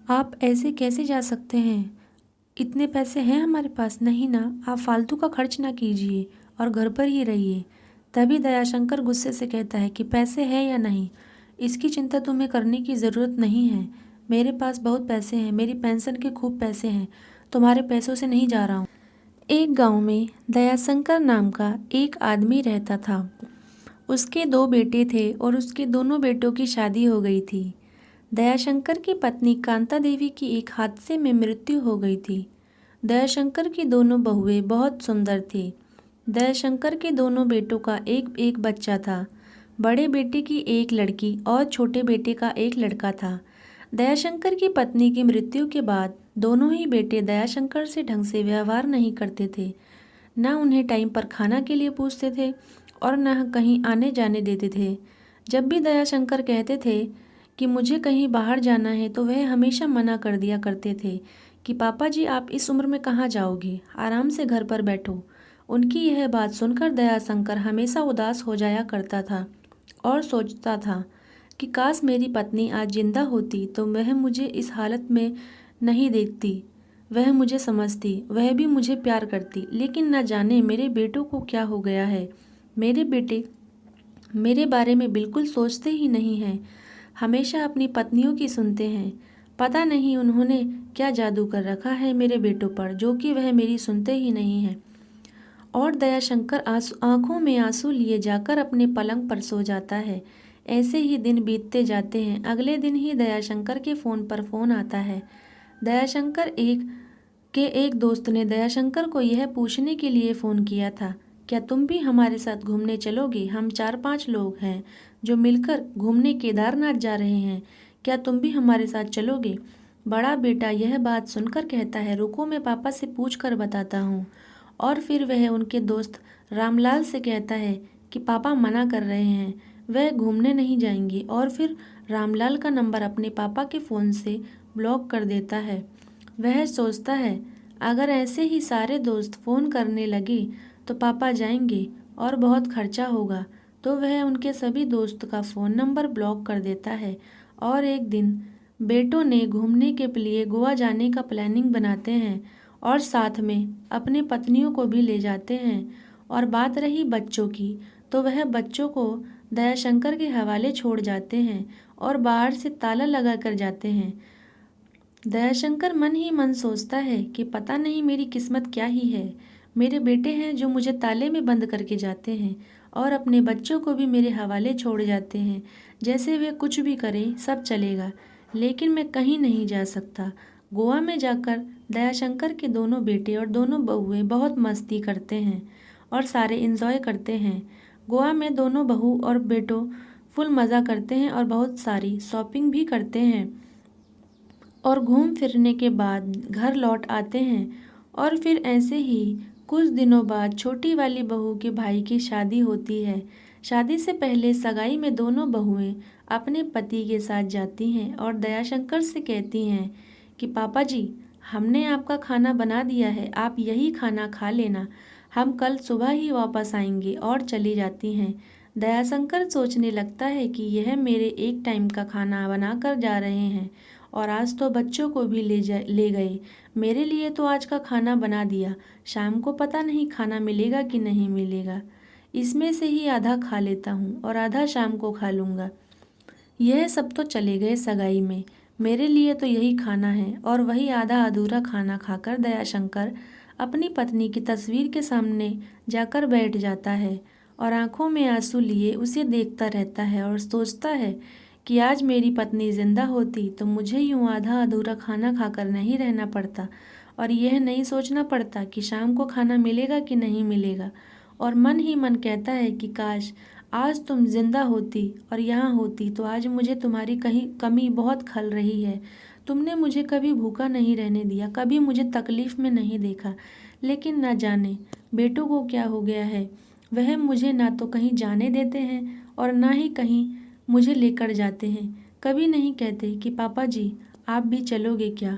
आप ऐसे कैसे जा सकते हैं? इतने पैसे हैं हमारे पास नहीं ना। आप फालतू का खर्च ना कीजिए और घर पर ही रहिए। तभी दयाशंकर गुस्से से कहता है कि पैसे हैं या नहीं, इसकी चिंता तुम्हें करने की ज़रूरत नहीं है। मेरे पास बहुत पैसे हैं, मेरी पेंशन के खूब पैसे हैं। तुम्हारे पैसों से नहीं जा रहा हूँ। एक गांव में दयाशंकर नाम का एक आदमी रहता था। उसके दो बेटे थे और उसके दोनों बेटों की शादी हो गई थी। दयाशंकर की पत्नी कांता देवी की एक हादसे में मृत्यु हो गई थी। दयाशंकर की दोनों बहुएं बहुत सुंदर थी। दयाशंकर के दोनों बेटों का एक एक बच्चा था। बड़े बेटे की एक लड़की और छोटे बेटे का एक लड़का था। दयाशंकर की पत्नी की मृत्यु के बाद दोनों ही बेटे दयाशंकर से ढंग से व्यवहार नहीं करते थे। न उन्हें टाइम पर खाना के लिए पूछते थे और न कहीं आने जाने देते थे। जब भी दयाशंकर कहते थे कि मुझे कहीं बाहर जाना है तो वह हमेशा मना कर दिया करते थे कि पापा जी आप इस उम्र में कहाँ जाओगे, आराम से घर पर बैठो। उनकी यह बात सुनकर दयाशंकर हमेशा उदास हो जाया करता था और सोचता था कि काश मेरी पत्नी आज जिंदा होती तो वह मुझे इस हालत में नहीं देखती, वह मुझे समझती, वह भी मुझे प्यार करती। लेकिन न जाने मेरे बेटों को क्या हो गया है। मेरे बेटे मेरे बारे में बिल्कुल सोचते ही नहीं हैं, हमेशा अपनी पत्नियों की सुनते हैं। पता नहीं उन्होंने क्या जादू कर रखा है मेरे बेटों पर, जो कि वह मेरी सुनते ही नहीं है। और दयाशंकर आंखों में आंसू लिए जाकर अपने पलंग पर सो जाता है। ऐसे ही दिन बीतते जाते हैं। अगले दिन ही दयाशंकर के फ़ोन पर फ़ोन आता है। दयाशंकर एक दोस्त ने दयाशंकर को यह पूछने के लिए फ़ोन किया था, क्या तुम भी हमारे साथ घूमने चलोगे? हम 4-5 लोग हैं जो मिलकर घूमने केदारनाथ जा रहे हैं। क्या तुम भी हमारे साथ चलोगे? बड़ा बेटा यह बात सुनकर कहता है, रुको मैं पापा से पूछ कर बताता हूँ। और फिर वह उनके दोस्त रामलाल से कहता है कि पापा मना कर रहे हैं, वह घूमने नहीं जाएंगे। और फिर रामलाल का नंबर अपने पापा के फ़ोन से ब्लॉक कर देता है। वह सोचता है अगर ऐसे ही सारे दोस्त फ़ोन करने लगे तो पापा जाएंगे और बहुत खर्चा होगा। तो वह उनके सभी दोस्त का फ़ोन नंबर ब्लॉक कर देता है। और एक दिन बेटों ने घूमने के लिए गोवा जाने का प्लानिंग बनाते हैं और साथ में अपने पत्नियों को भी ले जाते हैं। और बात रही बच्चों की, तो वह बच्चों को दयाशंकर के हवाले छोड़ जाते हैं और बाहर से ताला लगा कर जाते हैं। दयाशंकर मन ही मन सोचता है कि पता नहीं मेरी किस्मत क्या ही है। मेरे बेटे हैं जो मुझे ताले में बंद करके जाते हैं और अपने बच्चों को भी मेरे हवाले छोड़ जाते हैं। जैसे वे कुछ भी करें सब चलेगा, लेकिन मैं कहीं नहीं जा सकता। गोवा में जाकर दयाशंकर के दोनों बेटे और दोनों बहुएं बहुत मस्ती करते हैं और सारे एंजॉय करते हैं। गोवा में दोनों बहू और बेटों फुल मज़ा करते हैं और बहुत सारी शॉपिंग भी करते हैं और घूम फिरने के बाद घर लौट आते हैं। और फिर ऐसे ही कुछ दिनों बाद छोटी वाली बहू के भाई की शादी होती है। शादी से पहले सगाई में दोनों बहुएं अपने पति के साथ जाती हैं और दयाशंकर से कहती हैं कि पापा जी हमने आपका खाना बना दिया है, आप यही खाना खा लेना, हम कल सुबह ही वापस आएंगे। और चली जाती हैं। दयाशंकर सोचने लगता है कि यह मेरे एक टाइम का खाना बना कर जा रहे हैं और आज तो बच्चों को भी ले गए। मेरे लिए तो आज का खाना बना दिया, शाम को पता नहीं खाना मिलेगा कि नहीं मिलेगा। इसमें से ही आधा खा लेता हूँ और आधा शाम को खा लूँगा। यह सब तो चले गए सगाई में, मेरे लिए तो यही खाना है। और वही आधा अधूरा खाना खाकर दयाशंकर अपनी पत्नी की तस्वीर के सामने जाकर बैठ जाता है और आंखों में आंसू लिए उसे देखता रहता है और सोचता है कि आज मेरी पत्नी जिंदा होती तो मुझे यूं आधा अधूरा खाना खाकर नहीं रहना पड़ता और यह नहीं सोचना पड़ता कि शाम को खाना मिलेगा कि नहीं मिलेगा। और मन ही मन कहता है कि काश आज तुम जिंदा होती और यहाँ होती तो आज मुझे तुम्हारी कहीं कमी बहुत खल रही है। तुमने मुझे कभी भूखा नहीं रहने दिया, कभी मुझे तकलीफ में नहीं देखा। लेकिन न जाने बेटों को क्या हो गया है, वह मुझे ना तो कहीं जाने देते हैं और ना ही कहीं मुझे लेकर जाते हैं। कभी नहीं कहते कि पापा जी आप भी चलोगे क्या।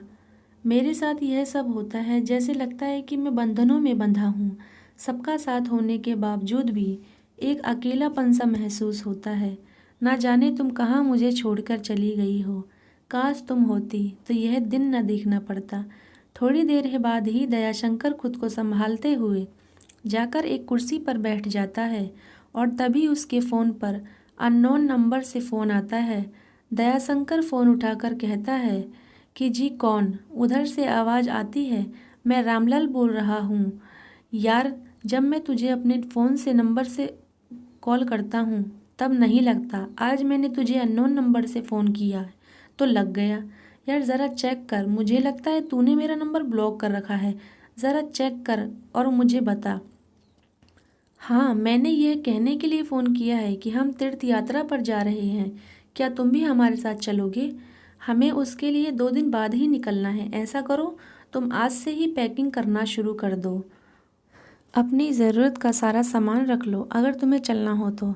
मेरे साथ यह सब होता है जैसे लगता है कि मैं बंधनों में बंधा हूँ। सबका साथ होने के बावजूद भी एक अकेलापन सा महसूस होता है। ना जाने तुम कहाँ मुझे छोड़कर चली गई हो। काश तुम होती तो यह दिन न देखना पड़ता। थोड़ी देर के बाद ही दयाशंकर खुद को संभालते हुए जाकर एक कुर्सी पर बैठ जाता है और तभी उसके फ़ोन पर अननोन नंबर से फ़ोन आता है। दयाशंकर फ़ोन उठाकर कहता है कि जी कौन? उधर से आवाज़ आती है, मैं रामलाल बोल रहा हूँ। यार, जब मैं तुझे अपने फ़ोन से नंबर से कॉल करता हूँ तब नहीं लगता। आज मैंने तुझे अननोन नंबर से फ़ोन किया तो लग गया। यार ज़रा चेक कर, मुझे लगता है तूने मेरा नंबर ब्लॉक कर रखा है। ज़रा चेक कर और मुझे बता। हाँ, मैंने यह कहने के लिए फ़ोन किया है कि हम तीर्थ यात्रा पर जा रहे हैं। क्या तुम भी हमारे साथ चलोगे? हमें उसके लिए 2 दिन बाद ही निकलना है। ऐसा करो, तुम आज से ही पैकिंग करना शुरू कर दो। अपनी ज़रूरत का सारा सामान रख लो अगर तुम्हें चलना हो तो।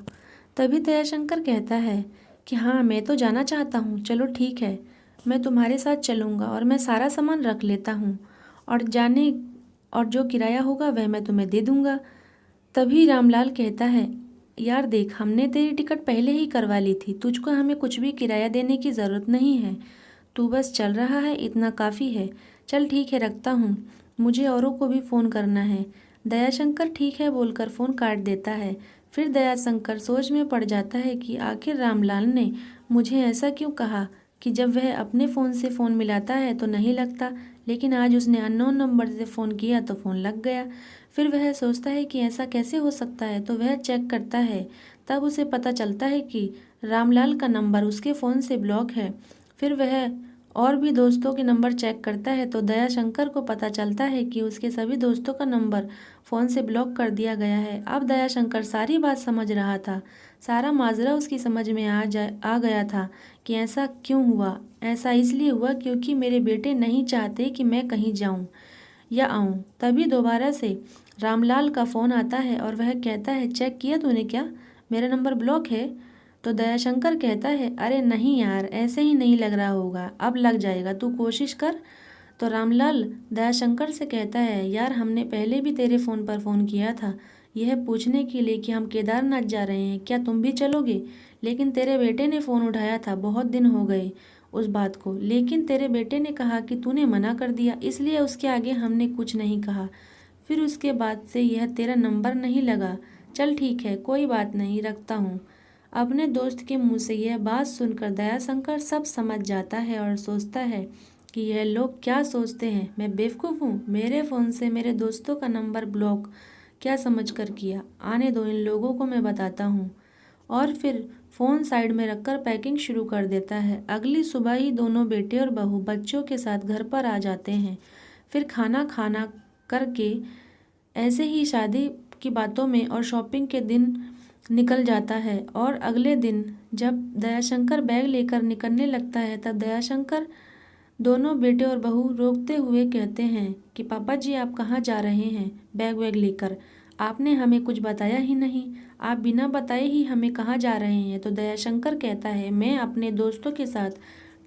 तभी दयाशंकर कहता है कि हाँ, मैं तो जाना चाहता हूँ। चलो ठीक है, मैं तुम्हारे साथ चलूँगा और मैं सारा सामान रख लेता हूँ और जो किराया होगा वह मैं तुम्हें दे दूँगा। तभी रामलाल कहता है, यार देख, हमने तेरी टिकट पहले ही करवा ली थी। तुझको हमें कुछ भी किराया देने की ज़रूरत नहीं है। तू बस चल रहा है, इतना काफ़ी है। चल ठीक है, रखता हूँ, मुझे औरों को भी फ़ोन करना है। दयाशंकर ठीक है बोलकर फ़ोन काट देता है। फिर दयाशंकर सोच में पड़ जाता है कि आखिर रामलाल ने मुझे ऐसा क्यों कहा कि जब वह अपने फ़ोन से फ़ोन मिलाता है तो नहीं लगता, लेकिन आज उसने अननोन नंबर से फ़ोन किया तो फ़ोन लग गया। फिर वह सोचता है कि ऐसा कैसे हो सकता है, तो वह चेक करता है। तब उसे पता चलता है कि रामलाल का नंबर उसके फ़ोन से ब्लॉक है। फिर वह और भी दोस्तों के नंबर चेक करता है तो दयाशंकर को पता चलता है कि उसके सभी दोस्तों का नंबर फ़ोन से ब्लॉक कर दिया गया है। अब दयाशंकर सारी बात समझ रहा था। सारा माजरा उसकी समझ में आ गया था कि ऐसा क्यों हुआ। ऐसा इसलिए हुआ क्योंकि मेरे बेटे नहीं चाहते कि मैं कहीं जाऊं या आऊं। तभी दोबारा से रामलाल का फ़ोन आता है और वह कहता है, चेक किया तूने क्या? मेरा नंबर ब्लॉक है। तो दयाशंकर कहता है, अरे नहीं यार, ऐसे ही नहीं लग रहा होगा, अब लग जाएगा, तू कोशिश कर। तो रामलाल दयाशंकर से कहता है, यार हमने पहले भी तेरे फ़ोन पर फ़ोन किया था यह पूछने के लिए कि हम केदारनाथ जा रहे हैं, क्या तुम भी चलोगे? लेकिन तेरे बेटे ने फ़ोन उठाया था, बहुत दिन हो गए उस बात को, लेकिन तेरे बेटे ने कहा कि तूने मना कर दिया, इसलिए उसके आगे हमने कुछ नहीं कहा। फिर उसके बाद से यह तेरा नंबर नहीं लगा। चल ठीक है, कोई बात नहीं, रखता हूँ। अपने दोस्त के मुंह से यह बात सुनकर दयाशंकर सब समझ जाता है और सोचता है कि यह लोग क्या सोचते हैं, मैं बेवकूफ़ हूँ? मेरे फ़ोन से मेरे दोस्तों का नंबर ब्लॉक क्या समझ कर किया? आने दो, इन लोगों को मैं बताता हूँ। और फिर फ़ोन साइड में रखकर पैकिंग शुरू कर देता है। अगली सुबह ही दोनों बेटे और बहू बच्चों के साथ घर पर आ जाते हैं। फिर खाना खाना करके ऐसे ही शादी की बातों में और शॉपिंग के दिन निकल जाता है। और अगले दिन जब दयाशंकर बैग लेकर निकलने लगता है तब दयाशंकर दोनों बेटे और बहू रोकते हुए कहते हैं कि पापा जी, आप कहाँ जा रहे हैं बैग वैग लेकर? आपने हमें कुछ बताया ही नहीं। आप बिना बताए ही हमें कहाँ जा रहे हैं? तो दयाशंकर कहता है, मैं अपने दोस्तों के साथ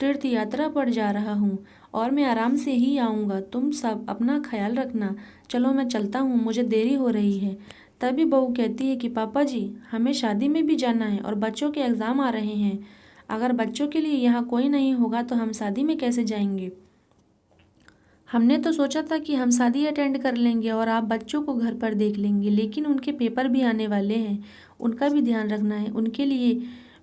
तीर्थ यात्रा पर जा रहा हूँ और मैं आराम से ही आऊँगा। तुम सब अपना ख्याल रखना। चलो मैं चलता हूँ, मुझे देरी हो रही है। तभी बहू कहती है कि पापा जी, हमें शादी में भी जाना है और बच्चों के एग्ज़ाम आ रहे हैं। अगर बच्चों के लिए यहाँ कोई नहीं होगा तो हम शादी में कैसे जाएंगे? हमने तो सोचा था कि हम शादी अटेंड कर लेंगे और आप बच्चों को घर पर देख लेंगे, लेकिन उनके पेपर भी आने वाले हैं, उनका भी ध्यान रखना है, उनके लिए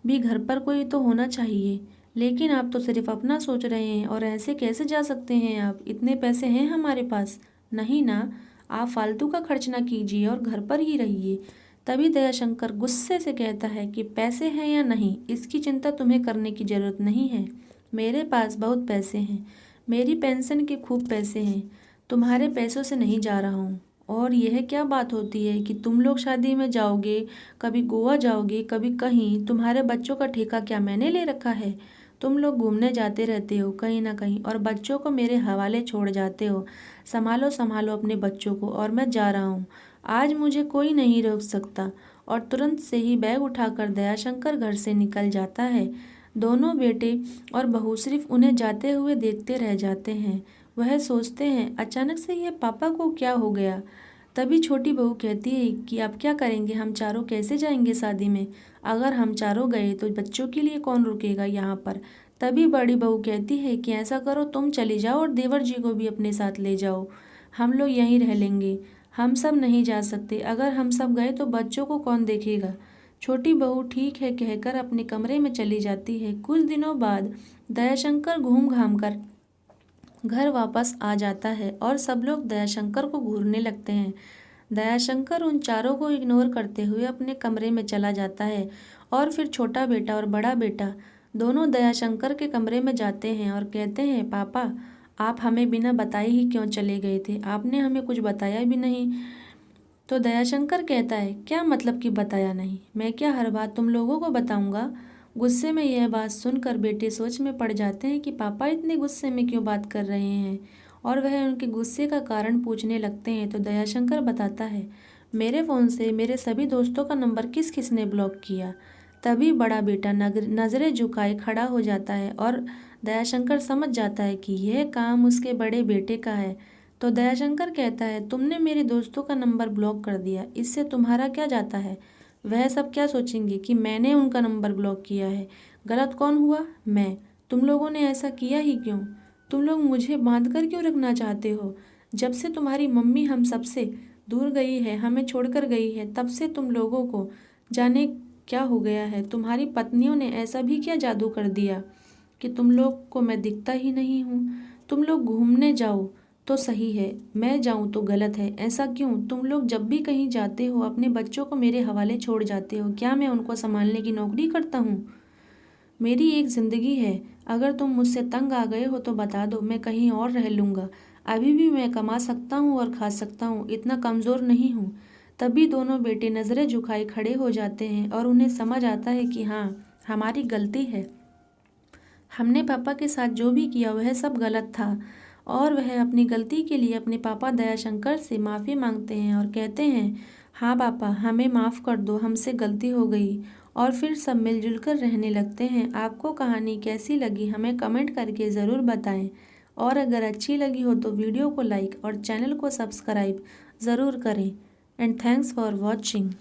भी घर पर कोई तो होना चाहिए। लेकिन आप तो सिर्फ अपना सोच रहे हैं और ऐसे कैसे जा सकते हैं आप? इतने पैसे हैं हमारे पास नहीं ना। आप फालतू का खर्च ना कीजिए और घर पर ही रहिए। तभी दयाशंकर गुस्से से कहता है कि पैसे हैं या नहीं, इसकी चिंता तुम्हें करने की ज़रूरत नहीं है। मेरे पास बहुत पैसे हैं, मेरी पेंशन के खूब पैसे हैं, तुम्हारे पैसों से नहीं जा रहा हूँ। और यह क्या बात होती है कि तुम लोग शादी में जाओगे, कभी गोवा जाओगे, कभी कहीं? तुम्हारे बच्चों का ठेका क्या मैंने ले रखा है? तुम लोग घूमने जाते रहते हो कहीं ना कहीं और बच्चों को मेरे हवाले छोड़ जाते हो। संभालो संभालो अपने बच्चों को, और मैं जा रहा हूँ, आज मुझे कोई नहीं रोक सकता। और तुरंत से ही बैग उठाकर दयाशंकर घर से निकल जाता है। दोनों बेटे और बहू सिर्फ उन्हें जाते हुए देखते रह जाते हैं। वह सोचते हैं, अचानक से ये पापा को क्या हो गया? तभी छोटी बहू कहती है कि अब क्या करेंगे, हम चारों कैसे जाएंगे शादी में? अगर हम चारों गए तो बच्चों के लिए कौन रुकेगा यहाँ पर? तभी बड़ी बहू कहती है कि ऐसा करो, तुम चली जाओ और देवर जी को भी अपने साथ ले जाओ, हम लोग यहीं रह लेंगे। हम सब नहीं जा सकते, अगर हम सब गए तो बच्चों को कौन देखेगा। छोटी बहू ठीक है कहकर अपने कमरे में चली जाती है। कुछ दिनों बाद दयाशंकर घूम घाम कर घर वापस आ जाता है और सब लोग दयाशंकर को घूरने लगते हैं। दयाशंकर उन चारों को इग्नोर करते हुए अपने कमरे में चला जाता है और फिर छोटा बेटा और बड़ा बेटा दोनों दयाशंकर के कमरे में जाते हैं और कहते हैं, पापा आप हमें बिना बताए ही क्यों चले गए थे, आपने हमें कुछ बताया भी नहीं। तो दयाशंकर कहता है, क्या मतलब कि बताया नहीं, मैं क्या हर बात तुम लोगों को बताऊंगा। गुस्से में यह बात सुनकर बेटे सोच में पड़ जाते हैं कि पापा इतने गुस्से में क्यों बात कर रहे हैं और वह उनके गुस्से का कारण पूछने लगते हैं। तो दयाशंकर बताता है, मेरे फ़ोन से मेरे सभी दोस्तों का नंबर किस किस ने ब्लॉक किया। तभी बड़ा बेटा नज़रें झुकाए खड़ा हो जाता है और दयाशंकर समझ जाता है कि यह काम उसके बड़े बेटे का है। तो दयाशंकर कहता है, तुमने मेरे दोस्तों का नंबर ब्लॉक कर दिया, इससे तुम्हारा क्या जाता है। वह सब क्या सोचेंगे कि मैंने उनका नंबर ब्लॉक किया है। गलत कौन हुआ, मैं। तुम लोगों ने ऐसा किया ही क्यों। तुम लोग मुझे बांध कर क्यों रखना चाहते हो। जब से तुम्हारी मम्मी हम सबसे दूर गई है, हमें छोड़कर गई है, तब से तुम लोगों को जाने क्या हो गया है। तुम्हारी पत्नियों ने ऐसा भी क्या जादू कर दिया कि तुम लोग को मैं दिखता ही नहीं हूँ। तुम लोग घूमने जाओ तो सही है, मैं जाऊँ तो गलत है। ऐसा क्यों, तुम लोग जब भी कहीं जाते हो अपने बच्चों को मेरे हवाले छोड़ जाते हो। क्या मैं उनको संभालने की नौकरी करता हूँ। मेरी एक ज़िंदगी है, अगर तुम मुझसे तंग आ गए हो तो बता दो, मैं कहीं और रह लूँगा। अभी भी मैं कमा सकता हूँ और खा सकता हूँ, इतना कमज़ोर नहीं हूँ। तभी दोनों बेटे नज़रें झुकाए खड़े हो जाते हैं और उन्हें समझ आता है कि हाँ, हमारी गलती है। हमने पापा के साथ जो भी किया वह सब गलत था। और वह अपनी गलती के लिए अपने पापा दयाशंकर से माफ़ी मांगते हैं और कहते हैं, हाँ पापा हमें माफ़ कर दो, हमसे गलती हो गई। और फिर सब मिलजुल कर रहने लगते हैं। आपको कहानी कैसी लगी हमें कमेंट करके ज़रूर बताएं और अगर अच्छी लगी हो तो वीडियो को लाइक और चैनल को सब्सक्राइब ज़रूर करें। And thanks for watching.